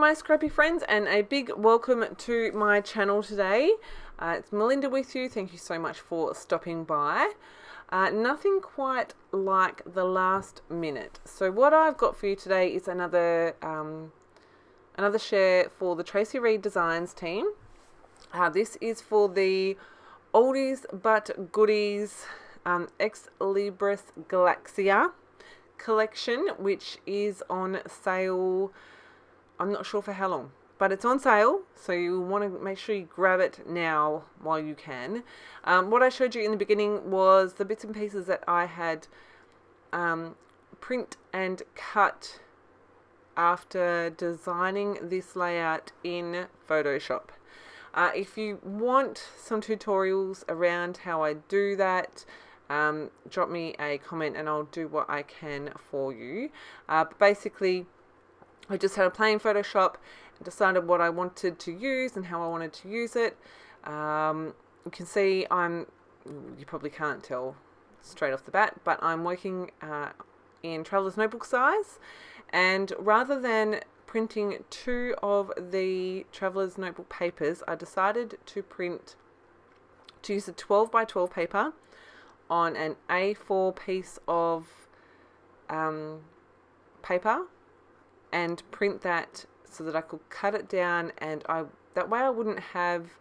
Hi Scrappy friends, and a big welcome to my channel today. It's Melinda with you. Thank you so much for stopping by. Nothing quite like the last minute. So what I've got for you today is another share for the Traci Reed Designs team. This is for the Oldies but Goodies Ex Libris Galaxia collection, which is on sale. I'm not sure for how long, but it's on sale, so you want to make sure you grab it now while you can. What I showed you in the beginning was the bits and pieces that I had print and cut after designing this layout in Photoshop. If you want some tutorials around how I do that, drop me a comment and I'll do what I can for you. But basically, I just had a play in Photoshop and decided what I wanted to use and how I wanted to use it. You can see you probably can't tell straight off the bat, but I'm working in Traveler's Notebook size. And rather than printing 2 of the Traveler's Notebook papers, I decided to use a 12 by 12 paper on an A4 piece of paper, and print that so that I could cut it down, and that way I wouldn't have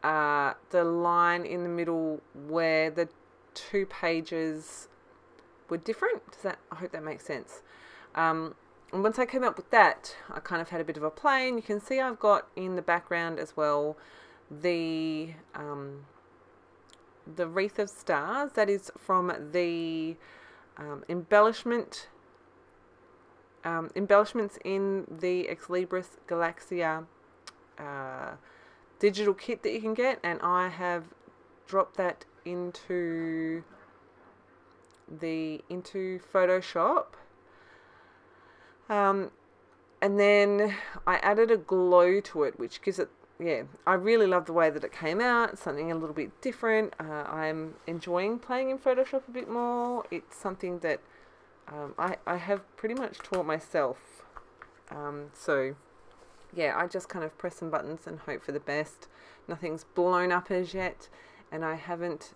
the line in the middle where the 2 pages were different. I hope that makes sense. And once I came up with that, I kind of had a bit of a play, and you can see I've got in the background as well the wreath of stars. That is from the embellishments in the Ex Libris Galaxia digital kit that you can get, and I have dropped that into Photoshop, and then I added a glow to it, which gives it, I really love the way that it came out. Something a little bit different. I'm enjoying playing in Photoshop a bit more. It's something that I have pretty much taught myself. So I just kind of press some buttons and hope for the best. Nothing's blown up as yet, and I haven't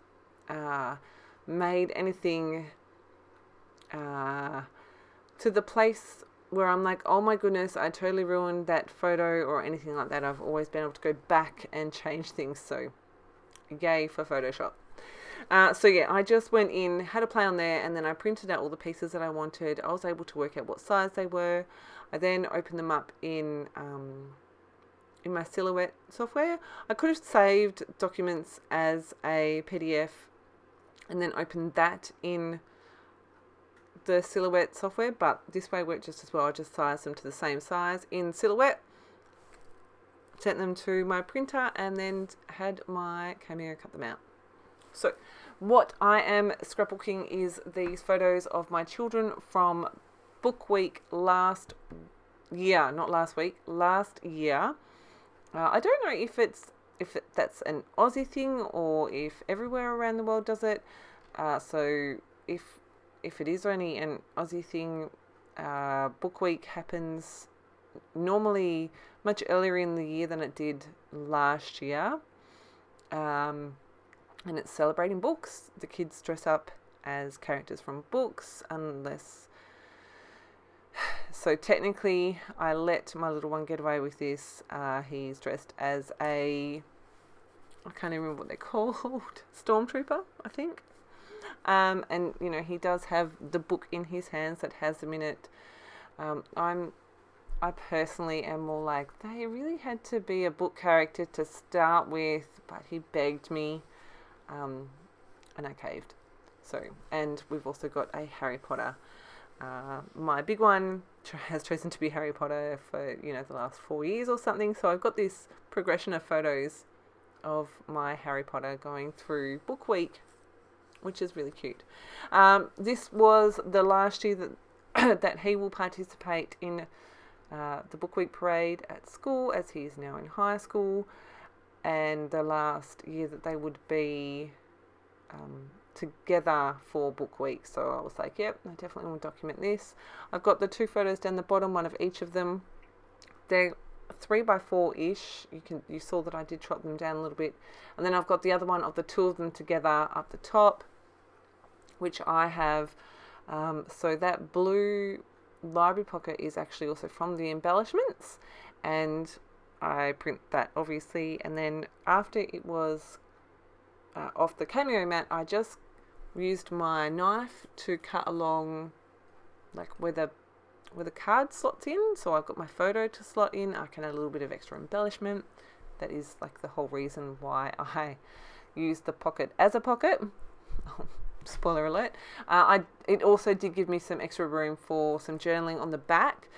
made anything to the place where I'm like, oh my goodness, I totally ruined that photo or anything like that. I've always been able to go back and change things, so yay for Photoshop. I just went in, had a play on there, and then I printed out all the pieces that I wanted. I was able to work out what size they were. I then opened them up in my Silhouette software. I could have saved documents as a PDF and then opened that in the Silhouette software, but this way worked just as well. I just sized them to the same size in Silhouette, sent them to my printer, and then had my cameo cut them out. So what I am scrapbooking is these photos of my children from book week last year. I don't know if that's an Aussie thing or if everywhere around the world does it. So if it is only an Aussie thing, book week happens normally much earlier in the year than it did last year. And it's celebrating books. The kids dress up as characters from books, so technically I let my little one get away with this. He's dressed as I can't even remember what they're called, stormtrooper, I think. And he does have the book in his hands that has them in it. I personally am more like, they really had to be a book character to start with, but he begged me. And I caved. And we've also got a Harry Potter. My big one has chosen to be Harry Potter for the last 4 years or something. So I've got this progression of photos of my Harry Potter going through book week, which is really cute. This was the last year that that he will participate in the book week parade at school, as he is now in high school. And the last year that they would be together for book week. So I was like, yep, I definitely want to document this. I've got the 2 photos down the bottom, one of each of them. they're 3x4-ish. You saw that I did chop them down a little bit. And then I've got the other one of the two of them together up the top, which I have. So that blue library pocket is actually also from the embellishments, and I print that obviously. And then after it was off the cameo mat, I just used my knife to cut along like where the card slots in. So I've got my photo to slot in. I can add a little bit of extra embellishment. That is like the whole reason why I use the pocket as a pocket. Spoiler alert. It also did give me some extra room for some journaling on the back.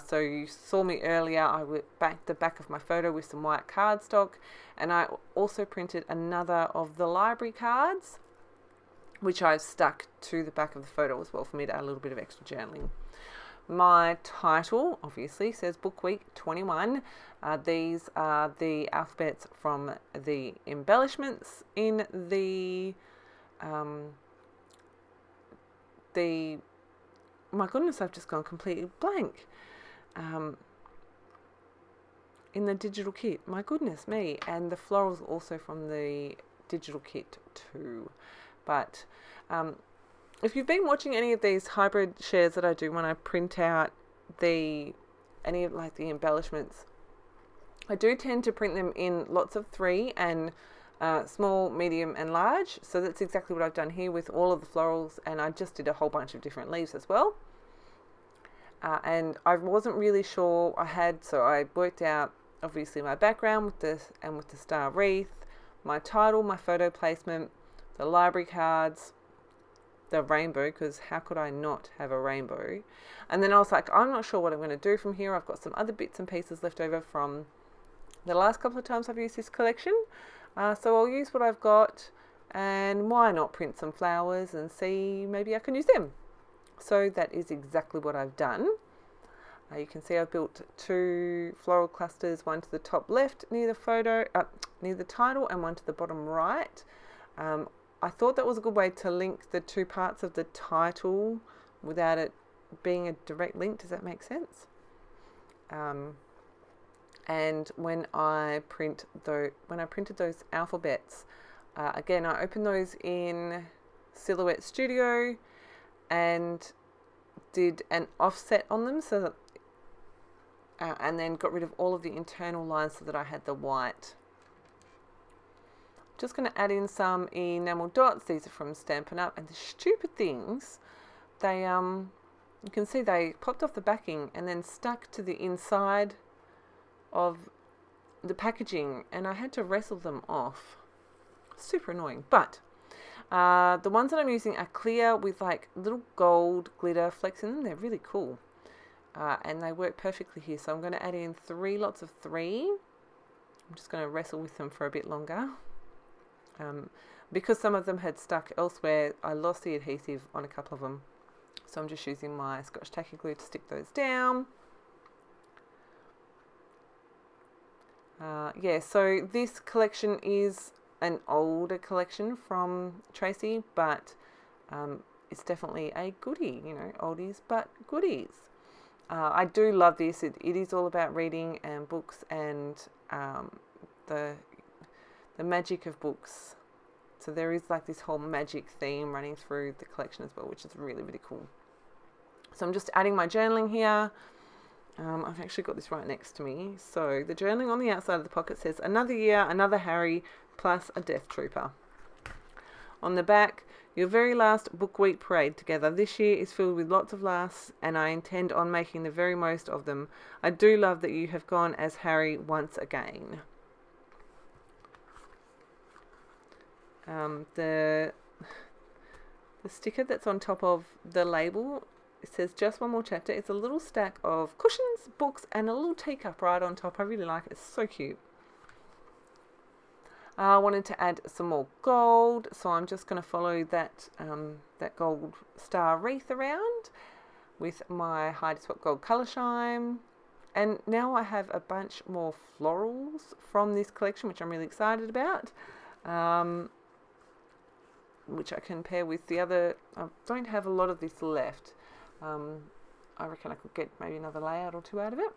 So you saw me earlier, I backed the back of my photo with some white cardstock, and I also printed another of the library cards, which I've stuck to the back of the photo as well for me to add a little bit of extra journaling. My title obviously says Book Week 21. These are the alphabets from the embellishments in the my goodness, I've just gone completely blank. In the digital kit, my goodness me, and the florals also from the digital kit too. But if you've been watching any of these hybrid shares that I do when I print out any of like the embellishments, I do tend to print them in lots of 3 and small, medium and large. So that's exactly what I've done here with all of the florals, and I just did a whole bunch of different leaves as well. And I wasn't really sure so I worked out obviously my background with the star wreath, my title, my photo placement, the library cards, the rainbow, because how could I not have a rainbow? And then I was like, I'm not sure what I'm going to do from here. I've got some other bits and pieces left over from the last couple of times I've used this collection. So I'll use what I've got, and why not print some flowers and see maybe I can use them. So that is exactly what I've done. You can see I've built 2 floral clusters, one to the top left near the photo, near the title, and one to the bottom right. I thought that was a good way to link the 2 parts of the title without it being a direct link. Does that make sense? And when I printed those alphabets, again, I opened those in Silhouette Studio and did an offset on them, so that, and then got rid of all of the internal lines so that I had the white. Just going to add in some enamel dots. These are from Stampin' Up, and the stupid things, they you can see they popped off the backing and then stuck to the inside of the packaging, and I had to wrestle them off. Super annoying. But the ones that I'm using are clear with like little gold glitter flecks in them. They're really cool, and they work perfectly here. So I'm going to add in 3 lots of 3. I'm just going to wrestle with them for a bit longer. Because some of them had stuck elsewhere, I lost the adhesive on a couple of them, so I'm just using my Scotch Tacky Glue to stick those down. Yeah, so this collection is an older collection from Traci, but it's definitely a goodie, oldies but goodies. I do love this. It is all about reading and books and the magic of books. So there is like this whole magic theme running through the collection as well, which is really, really cool. So I'm just adding my journaling here. I've actually got this right next to me. So the journaling on the outside of the pocket says, another year, another Harry, plus a Death Trooper. On the back, your very last book week parade together this year is filled with lots of laughs, and I intend on making the very most of them. I do love that you have gone as Harry once again. The sticker that's on top of the label, it says just one more chapter. It's a little stack of cushions, books, and a little teacup right on top. I really like it. It's so cute. I wanted to add some more gold, so I'm just going to follow that gold star wreath around with my Heidi Swap Gold Colour Shine. And now I have a bunch more florals from this collection, which I'm really excited about. Which I can pair with the other. I don't have a lot of this left. I reckon I could get maybe another layout or 2 out of it.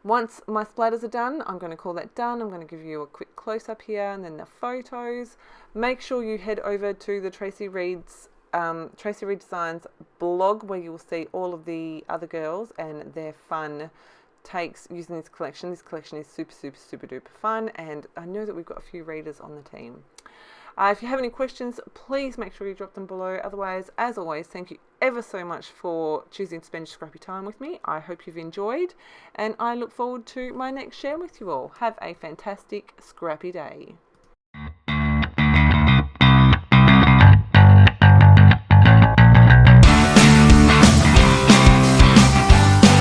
Once my splatters are done, I'm going to call that done. I'm going to give you a quick close-up here and then the photos. Make sure you head over to the Traci Reed Designs blog, where you will see all of the other girls and their fun takes using this collection. This collection is super, super, super duper fun, and I know that we've got a few readers on the team. If you have any questions, please make sure you drop them below. Otherwise, as always, thank you ever so much for choosing to spend scrappy time with me. I hope you've enjoyed, and I look forward to my next share with you all. Have a fantastic scrappy day.